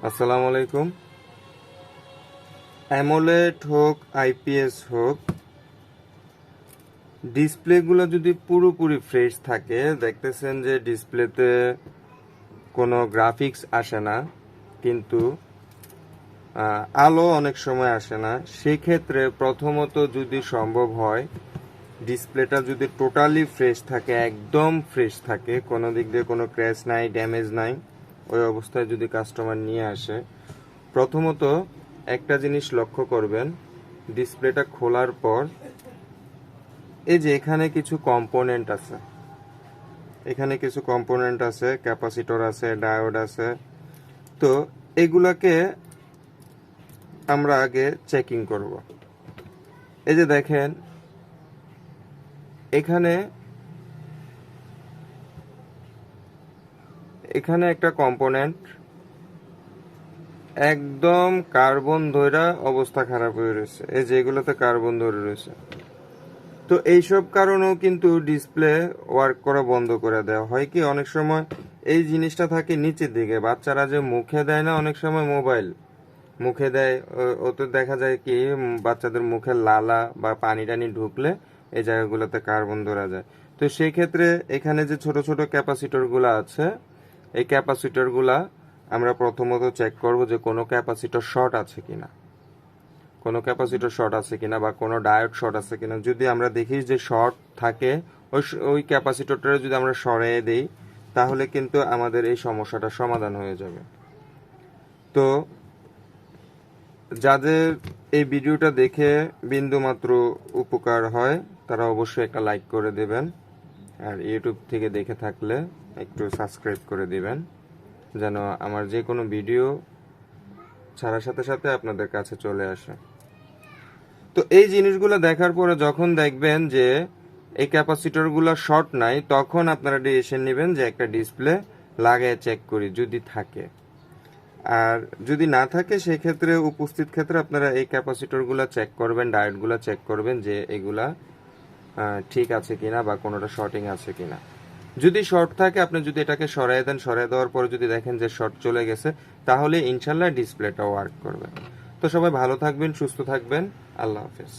আসসালামু আলাইকুম। অ্যামোলেড হোক আইপিএস হোক, ডিসপ্লেগুলো যদি পুরোপুরি ফ্রেশ থাকে, দেখতেছেন যে ডিসপ্লেতে কোনো গ্রাফিক্স আসে না, কিন্তু আলো অনেক সময় আসে না। সেক্ষেত্রে প্রথমত যদি সম্ভব হয়, ডিসপ্লেটা যদি টোটালি ফ্রেশ থাকে, একদম ফ্রেশ থাকে, কোনো দিক দিয়ে কোনো ক্র্যাশ নাই, ড্যামেজ নাই, ওই অবস্থায় যদি কাস্টমার নিয়ে আসে, প্রথমত একটা জিনিস লক্ষ্য করবেন, ডিসপ্লেটা খোলার পর এই যে এখানে কিছু কম্পোনেন্ট আছে, ক্যাপাসিটর আছে, ডায়োড আছে। তো এগুলাকে আমরা আগে চেকিং করব। এই যে দেখেন, এখানে এখানে একটা কম্পোনেন্ট একদম কার্বন ধইরা অবস্থা খারাপ হয়ে রয়েছে। এই যে এগুলোতে কার্বন ধরে রয়েছে। তো এইসব কারণেও কিন্তু ডিসপ্লে ওয়ার্ক করা বন্ধ করে দেওয়া হয়। কি অনেক সময় এই জিনিসটা থাকে নিচের দিকে, বাচ্চারা যে মুখে দেয় না, অনেক সময় মোবাইল মুখে দেয়, ওতে দেখা যায় কি বাচ্চাদের মুখে লালা বা পানি টানি ঢুকলে এই জায়গাগুলোতে কার্বন ধরা যায়। তো সেই ক্ষেত্রে এখানে যে ছোট ছোট ক্যাপাসিটরগুলো আছে, এই ক্যাপাসিটরগুলা আমরা প্রথমত চেক করব যে কোনো ক্যাপাসিটর শর্ট আছে কিনা, বা কোনো ডায়োড শর্ট আছে কিনা। যদি আমরা দেখি যে শর্ট থাকে, ওই ক্যাপাসিটরটা যদি আমরা সরিয়ে দিই, তাহলে কিন্তু আমাদের এই সমস্যাটা সমাধান হয়ে যাবে। তো যাদের এই ভিডিওটা দেখে বিন্দুমাত্র উপকার হয়, তারা অবশ্যই একটা লাইক করে দেবেন, আর ইউটিউব থেকে দেখে থাকলে একটু সাবস্ক্রাইব করে দিবেন, যেন আমার যে কোনো ভিডিও ছাড়ার সাথে সাথে আপনাদের কাছে চলে আসে। তো এই জিনিসগুলো দেখার পরে যখন দেখবেন যে এই ক্যাপাসিটরগুলো শর্ট নাই, তখন আপনারা ডিসিশন নেবেন যে একটা ডিসপ্লে লাগায় চেক করি যদি থাকে। আর যদি না থাকে, সেক্ষেত্রে উপস্থিত ক্ষেত্রে আপনারা এই ক্যাপাসিটরগুলো চেক করবেন, ডায়োডগুলো চেক করবেন যে এগুলা ঠিক আছে কিনা বা কোনোটা শর্টিং আছে কিনা। যদি শর্ট থাকে, আপনি যদি এটাকে সরাই দেন, সরাই দেওয়ার পরে যদি দেখেন যে শর্ট চলে গেছে, তাহলে ইনশাল্লাহ ডিসপ্লেটা ওয়ার্ক করবে। তো সবাই ভালো থাকবেন, সুস্থ থাকবেন। আল্লাহ হাফেজ।